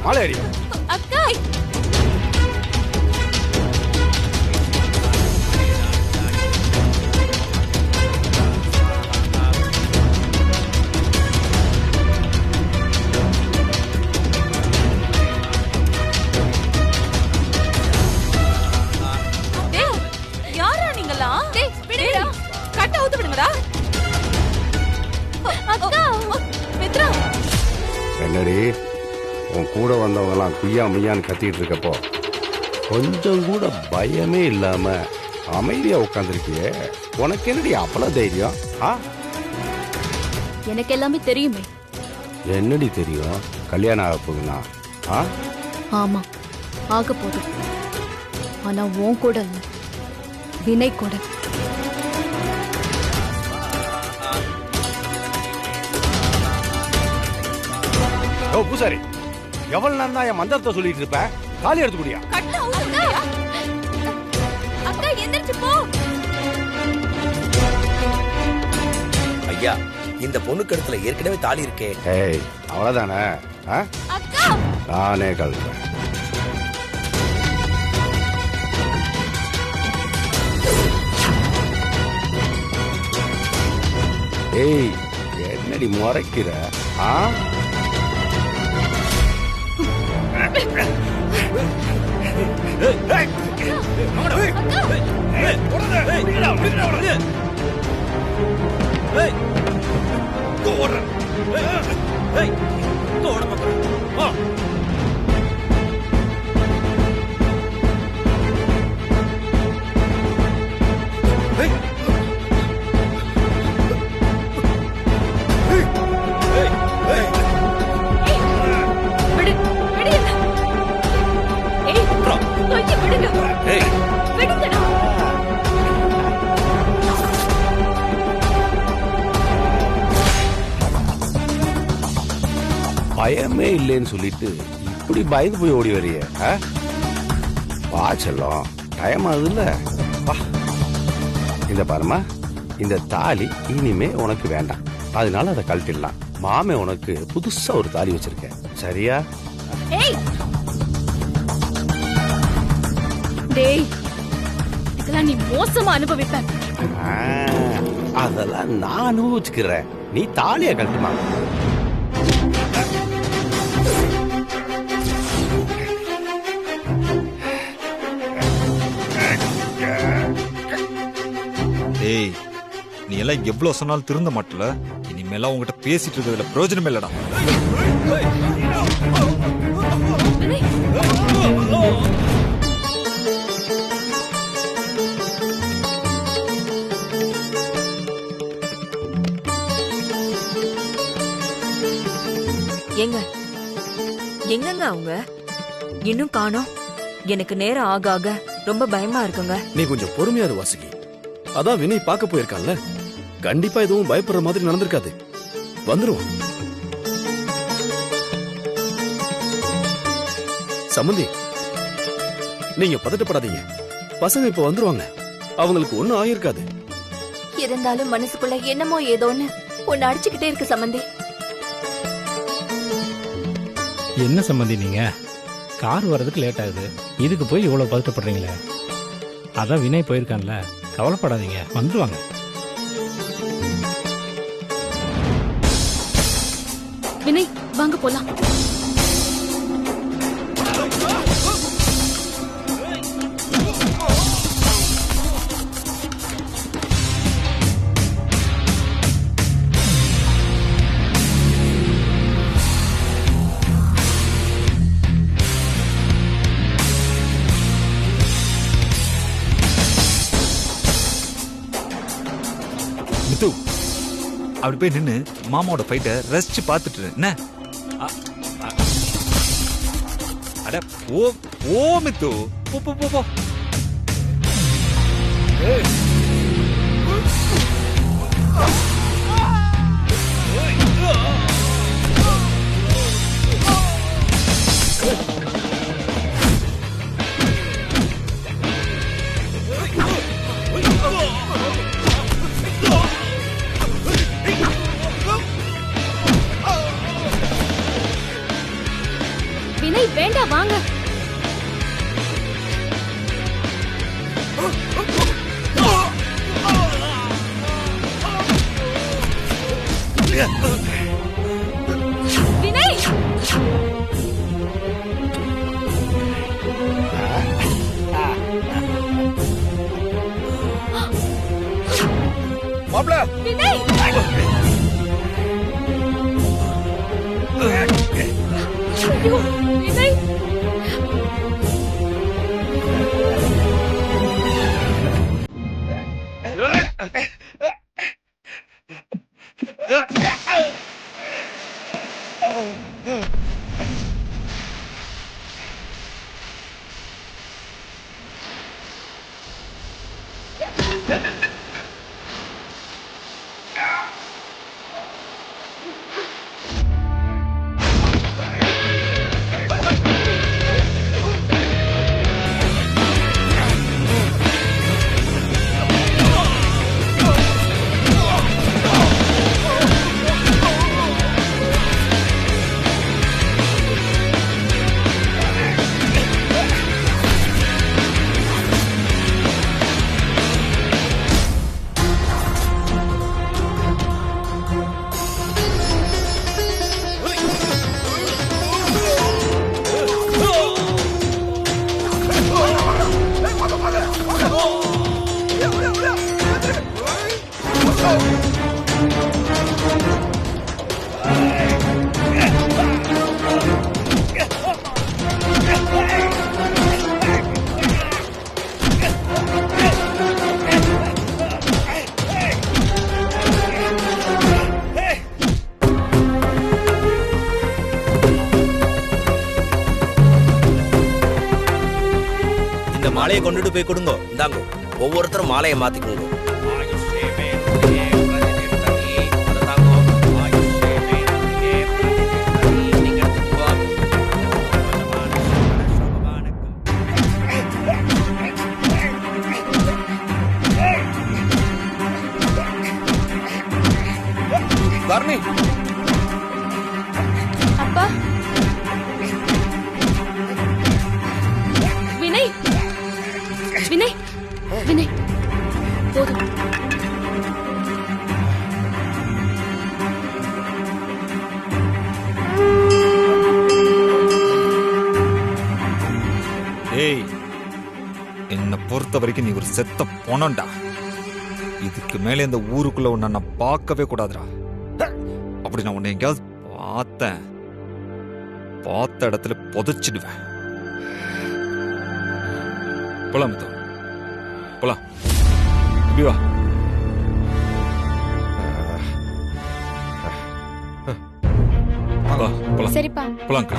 மாலையடி. அக்கா யாரா நீங்களா? கட்ட ஊத்து விடுங்கடா. அக்கா மித்ரா என்னடி உன் கூட வந்தவங்கலாம் குய்யா முய்யான்னு கத்திட்டு இருக்கப்போ கொஞ்சம் கூட பயமே இல்லாம அமைதியா உட்காந்துருக்கியே, உனக்கு என்னடி அவ்வளவு தைரியம்? எனக்கு எல்லாமே தெரியுமே. என்னடி தெரியும்? கல்யாணம் ஆக போகுதுன்னா? ஆமா ஆக போகுது. ஆனா உன் கூட இல்ல, வினய் கூட. ஓ பூசாரி, எவ்வளவு நேரம் தான் என் மந்திரத்தை சொல்லிட்டு இருப்ப? காலி எடுத்து குடியா? அக்கா எந்திரிச்சு போ. ஐயா, இந்த பொண்ணு கழுத்துல ஏற்கனவே தாலி இருக்கே. ஏய், அவ்வளவுதானே? அக்கா நானே கழுறேன். ஏய், என்னடி முறைக்கிற? பயமே இல்லைன்னு சொல்லிட்டு இப்படி பயந்து போய் ஓடி வரிய? பாச்செல்லாம் டைம் ஆகுதுல்ல. இந்த பாருமா, இந்த தாலி இனிமே உனக்கு வேண்டாம், அதனால அதை கழட்டிடலாம். மாமே உனக்கு புதுசா ஒரு தாலி வச்சிருக்கேன், சரியா? நீ மோசமா அனுபவிப்ப. அதெல்லாம் நான் அனுபவிச்சுக்கிறேன், நீ தாலிய கழட்டுமா. ஏய், நீ எல்லாம் எவ்வளவு சொன்னாலும் திருந்த மாட்டல. இனிமேலாம் உங்ககிட்ட பேசிட்டு இருக்கிறதுல பிரயோஜனமே இல்லடா. எங்கங்க அவங்க இன்னும் காணோம்? எனக்கு நேரம் ஆக ஆக ரொம்ப பயமா இருக்குங்க. நீ கொஞ்சம் பொறுமையா இரு வாசுகி. அதான் வினய் பார்க்க போயிருக்கான்ல, கண்டிப்பா எதுவும் பயப்படுற மாதிரி நடந்திருக்காது. வந்துருவோம். சம்பந்தி, நீங்க பதட்டப்படாதீங்க, பசங்க இப்ப வந்துருவாங்க, அவங்களுக்கு ஒண்ணும் ஆயிருக்காது. இருந்தாலும் மனசுக்குள்ள என்னமோ ஏதோன்னு ஒன்னு அடிச்சுக்கிட்டே இருக்கு சம்பந்தி. என்ன சம்பந்தி நீங்க? கார் வர்றதுக்கு லேட் ஆகுது, இதுக்கு போய் இவ்வளவு பதட்டப்படுறீங்களே? அதான் வினய் போயிருக்கான்ல, கவலைப்படாதீங்க, வந்துருவாங்க. வினய் வாங்க போலாம். அப்படி போய் நின்னு மாமாவோட ஃபைட்ட ரசிச்சு பார்த்துட்டு என்ன? அட ஓ ஓ மித்து, போ போ போ போ. வினய் வேண்டாம் வாங்க. வினய் மாப்ள வினய் ஐயோ வினய் மாலையை கொண்டுட்டு போய் கொடுங்க. இந்தாங்க, ஒவ்வொருத்தரும் மாலையை மாத்திக்கோங்க. தர்ணி அப்பா வினய் வினய் வினய் போதும். ஏய், என்னை பொறுத்த வரைக்கும் நீ ஒரு செத்த பொணம்டா. இதுக்கு மேல இந்த ஊருக்குள்ள உன்னை நான் பார்க்கவே கூடாதுடா. அப்படி நான் உன்னை எங்கேயாவது பார்த்த இடத்துல புதைச்சிடுவேன். போலாம் மித்தோ, போலாம். இப்படி வா. வா, போலாம். சரிப்பா. போலாம்.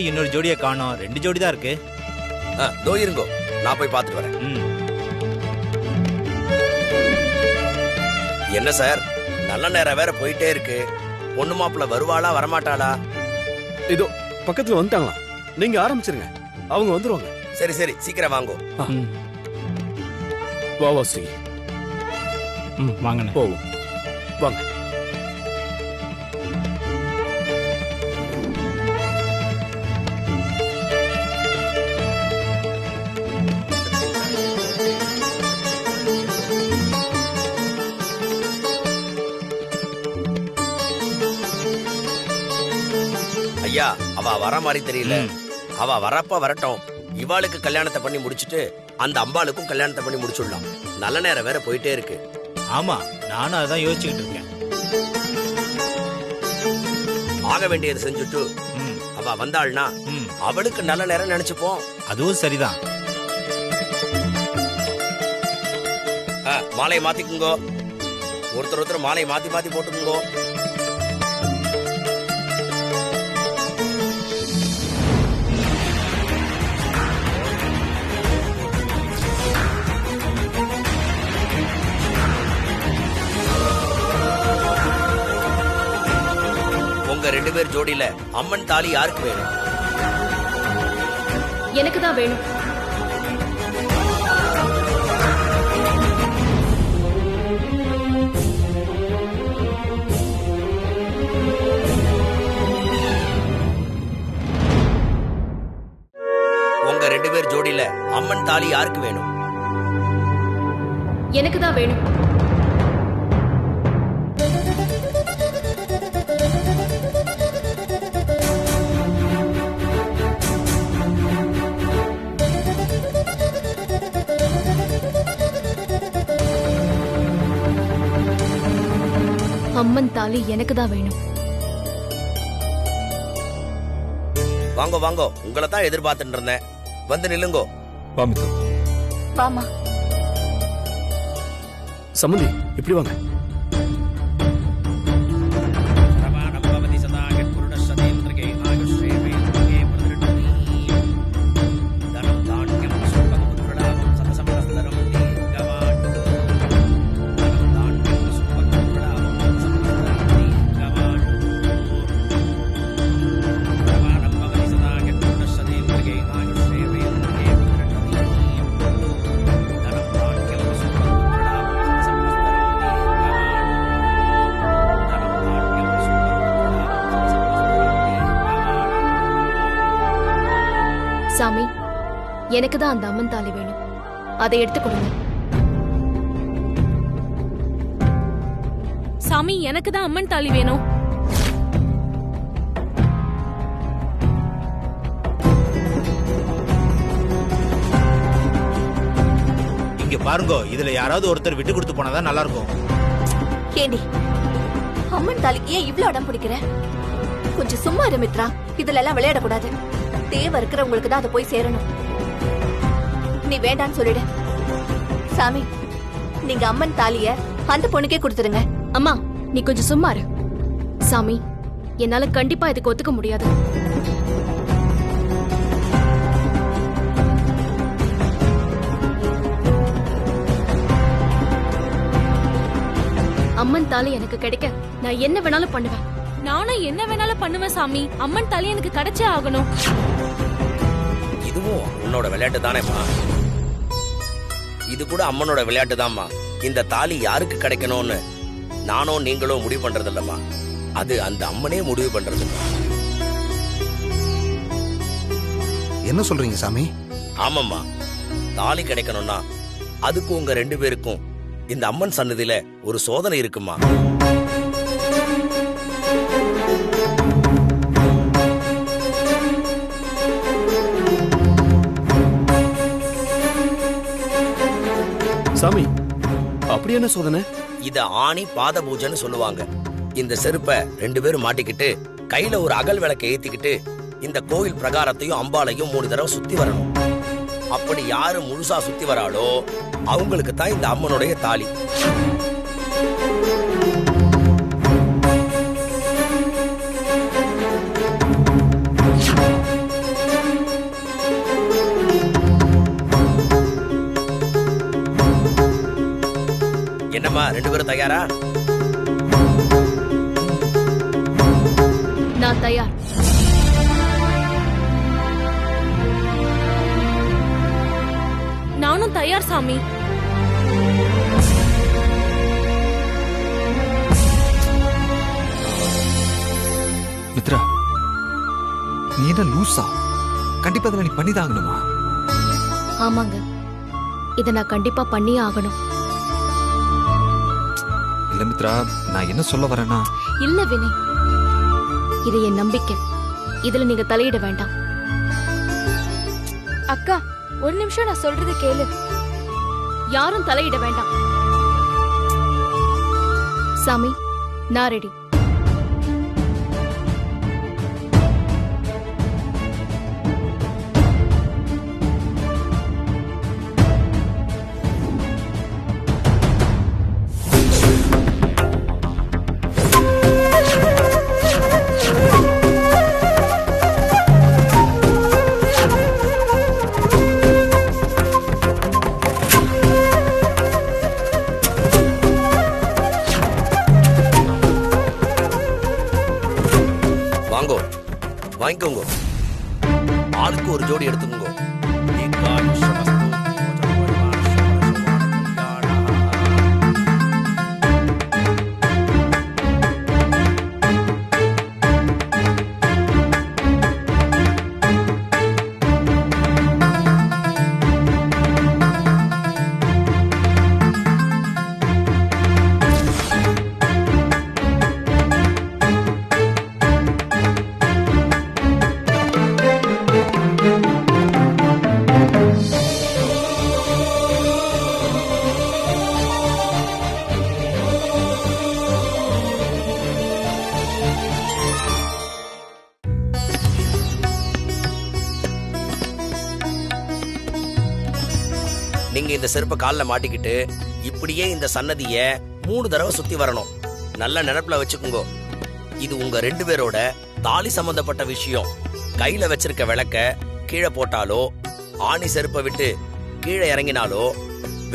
இன்னொரு ஜோடியை காணோம். 2 ஜோடி தான் இருக்கு. தோ இருங்கோ, நான் போய் பார்த்துட்டு வரேன். என்ன சார், நல்ல நேரம் வேற போயிட்டே இருக்கு. பொண்ணு மாப்பிள்ள வருவாளா வரமாட்டாளா? இதோ பக்கத்துல வந்துட்டாங்களா? நீங்க ஆரம்பிச்சிருங்க, அவங்க வந்துருவாங்க. சரி சரி, சீக்கிரம் வாங்கோ. வா வாசி, வாங்க போவோம். வாங்க. ஐயா, அவ வர மாதிரி தெரியல. அவ வரப்ப வரட்டும். இவாளுக்கு கல்யாணத்தை பண்ணி முடிச்சிட்டு அந்த அம்பாளுக்கும் கல்யாணத்தை பண்ணி முடிச்சுடலாம். நல்ல நேரம் வேற போயிட்டே இருக்கு. ஆமா, நானும் அதான் யோசிச்சுக்கிட்டு இருக்கேன். ஆக வேண்டியதை செஞ்சுட்டு அவ வந்தாள்னா அவளுக்கு நல்ல நேரம் நினைச்சுப்போம். அதுவும் சரிதான். மாலையை மாத்திக்குங்கோ. ஒருத்தர் மாலையை மாத்தி மாத்தி போட்டுக்குங்கோ. உங்க 2 பேர் ஜோடியில அம்மன் தாலி யாருக்கு வேணும்? எனக்கு தான் வேணும். உங்க 2 பேர் ஜோடியில அம்மன் தாலி யாருக்கு வேணும்? எனக்கு தான் வேணும். அம்மன் தாலி எனக்கு தான் வேணும். வாங்க வாங்க, உங்களை தான் எதிர்பார்த்துட்டு இருந்தேன். வந்து நில்லுங்கோ. வா மித்து. வாமா. சம்மந்தி இப்படி வாங்க. சாமி, எனக்கு தான் அந்த அம்மன் தாலி வேணும். அதை எடுத்து கொடுங்க. சாமி, எனக்கு தான் அம்மன் தாலி வேணும். இங்க பாருங்க, இதுல யாராவது ஒருத்தர் விட்டு கொடுத்து போனாதான் நல்லா இருக்கும். ஏண்டி அம்மன் தாலிக்கு ஏன் இவ்ளோ இடம் பிடிக்கிற? கொஞ்சம் சும்மா இரு மித்ரா. இதுல எல்லாம் விளையாடக்கூடாது. தேவை இருக்கிறவங்களுக்கு தான் அது போய் சேரணும். நீ வேண்டான்னு சொல்லிடு. சாமி, நீங்க அம்மன் தாலிய அந்த பொண்ணுக்கே கொடுத்துருங்க. அம்மா, நீ கொஞ்சம் சும்மா இரு. சாமி, என்னால கண்டிப்பா இதுக்கு ஒத்துக்க முடியாது. அம்மன் தாலி எனக்கு கிடைக்க நான் என்ன வேணாலும் பண்ணுவேன். நானும் என்ன வேணாலும் பண்ணுவேன் சாமி. அம்மன் தாலி எனக்கு கிடைச்சே ஆகணும். இதுவும் உன்னோட விளையாட்டு தானேம்மா? இது கூட அம்மனோட விளையாட்டு தான்மா. இந்த தாலி யாருக்கு கிடைக்கணும்னு நானும் நீங்களும் முடிவு பண்றது இல்லம்மா. அது அந்த அம்மனே முடிவு பண்றது. என்ன சொல்றீங்க சாமி? ஆமாம்மா, தாலி கிடைக்கணும்னா அதுக்கு உங்க 2 பேருக்கும் இந்த அம்மன் சன்னதியில ஒரு சோதனை இருக்குமா. சாமி, அப்படி என்ன சோதனை? இத ஆணி பாத பூஜைன்னு சொல்லுவாங்க. இந்த செருப்பை 2 பேரும் மாட்டிக்கிட்டு கையில ஒரு அகல் விளக்கை ஏத்திக்கிட்டு இந்த கோவில் பிரகாரத்தையும் அம்பாலையும் 3 தடவை சுத்தி வரணும். அப்படி யாரு முழுசா சுத்தி வராளோ அவங்களுக்கு தான் இந்த அம்மனுடைய தாலி. என்னம்மா, 2 பேரும் தயாரா? நான் தயார். நானும் தயார் சாமி. மித்ரா, நீ என்ன லூசா? கண்டிப்பா இதை நீ பண்ணிதாங்கணுமா? ஆமாங்க, இதை நான் கண்டிப்பா பண்ணியே ஆகணும். இல்ல மித்ரா, நான் என்ன சொல்ல வரேன்னா, இல்ல வினய், இது என் நம்பிக்கை. இதுல நீங்க தலையிட வேண்டாம். அக்கா, ஒரு நிமிஷம் நான் சொல்றது கேளு. யாரும் தலையிட வேண்டாம். சாமி, நான் ரெடி. வாங்கோ, வாங்கிக்கோங்க. ஆளுக்கு ஒரு ஜோடி எடுத்துக்கோங்க. நீங்க இந்த செருப்பை காலில் மாட்டிக்கிட்டு இப்படியே இந்த சன்னதிய 3 தடவை சுத்தி வரணும். நல்ல நினைப்புல வச்சுக்கோங்க, இது உங்க 2 பேரோட தாலி சம்பந்தப்பட்ட விஷயம். கையில வச்சிருக்க விளக்க கீழே போட்டாலோ ஆணி செருப்பை விட்டு கீழே இறங்கினாலோ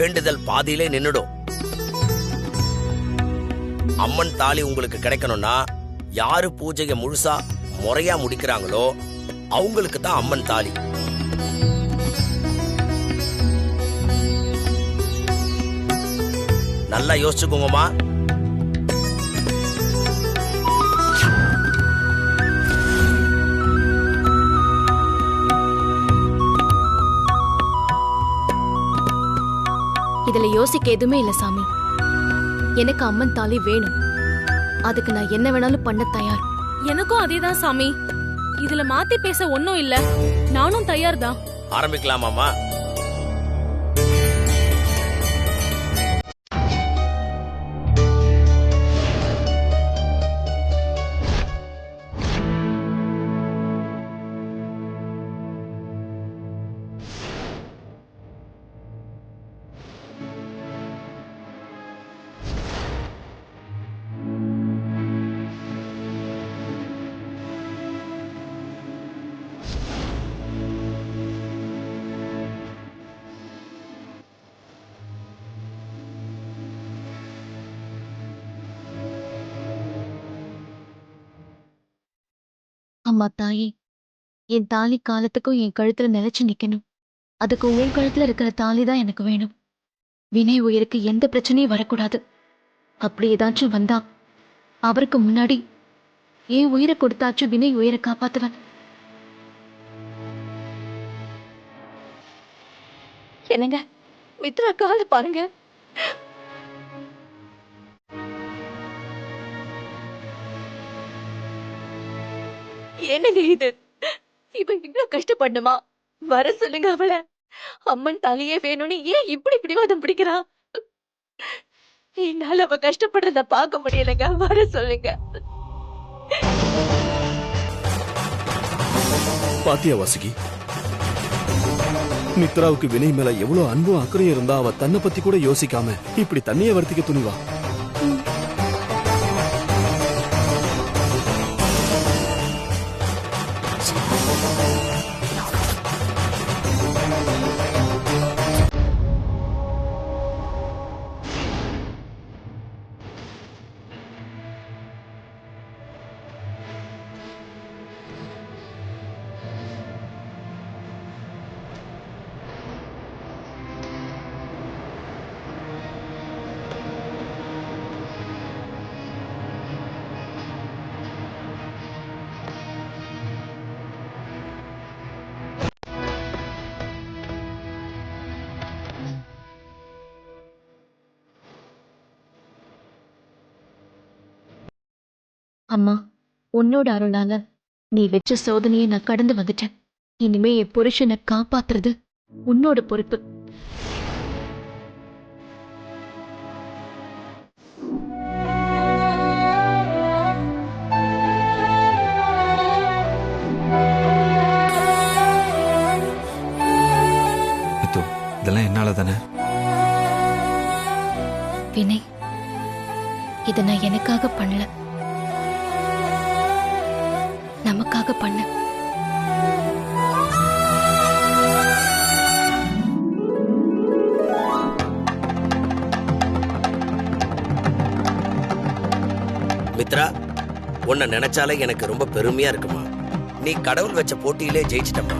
வேண்டுதல் பாதியிலே நின்னுடும். அம்மன் தாலி உங்களுக்கு கிடைக்கணும்னா யாரு பூஜையை முழுசா முறையா முடிக்கிறாங்களோ அவங்களுக்கு தான் அம்மன் தாலி. நல்லா யோசிச்சுக்கோங்கம்மா. இதுல யோசிக்க எதுவுமே இல்ல சாமி. எனக்கு அம்மன் தாலி வேணும். அதுக்கு நான் என்ன வேணாலும் பண்ண தயார். எனக்கும் அதேதான் சாமி. இதுல மாத்தி பேச ஒன்னும் இல்ல. நானும் தயார் தான். ஆரம்பிக்கலாமாமா? அம்மா தாயே, என் தாலி காலத்துக்கும் என் கழுத்துல நிலைச்சு நிக்கணும். அதுக்கு உன் கழுத்துல இருக்கிற தாலி தான் எனக்கு வேணும். வினய் உயிருக்கு எந்த பிரச்சனையும் வரக்கூடாது. அப்படி ஏதாச்சும் வந்தா அவருக்கு முன்னாடி என் உயிரை கொடுத்தாச்சும் வினய் உயிரை காப்பாத்துவன். என்னங்க மித்ரா கால பாருங்க. என்னங்க இது? இப்ப இவ்வளவு கஷ்டப்படணுமா? வர சொல்லுங்க அவளை. அம்மன் தலையே வேணும்னு ஏன் இப்படி பிடிவாதம் பிடிக்கிறா? என்னால அவ கஷ்டப்படுறத பார்க்க முடியலங்க. வர சொல்லுங்க. பாத்தியா வாசுகி, மித்ராவுக்கு வினய் மேல எவ்வளவு அன்பும் அக்கறையும் இருந்தா அவ தன்னை பத்தி கூட யோசிக்காம இப்படி தண்ணிய வர்த்திக்க துணிவா. அம்மா, உன்னோட அருளால நீ வச்ச சோதனையை நான் கடந்து வந்துட்டேன். இனிமே என் புருஷனை காப்பாத்துறது உன்னோட பொறுப்பு. இதெல்லாம் என்னால தானே? வினய், இதை நான் எனக்காக பண்ணல, நமக்காக பண்ண. மித்ரா, உன்னை நினைச்சாலே எனக்கு ரொம்ப பெருமையா இருக்குமா. நீ கடவுள் வச்ச போட்டியிலே ஜெயிச்சிட்டம்மா.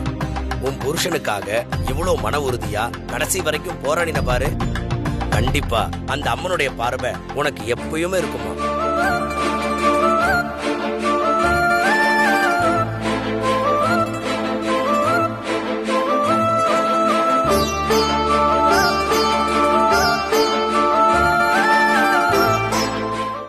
உன் புருஷனுக்காக இவ்வளவு மன உறுதியா கடைசி வரைக்கும் போராடின பாரு. கண்டிப்பா அந்த அம்மனுடைய பார்வை உனக்கு எப்பயுமே இருக்குமா.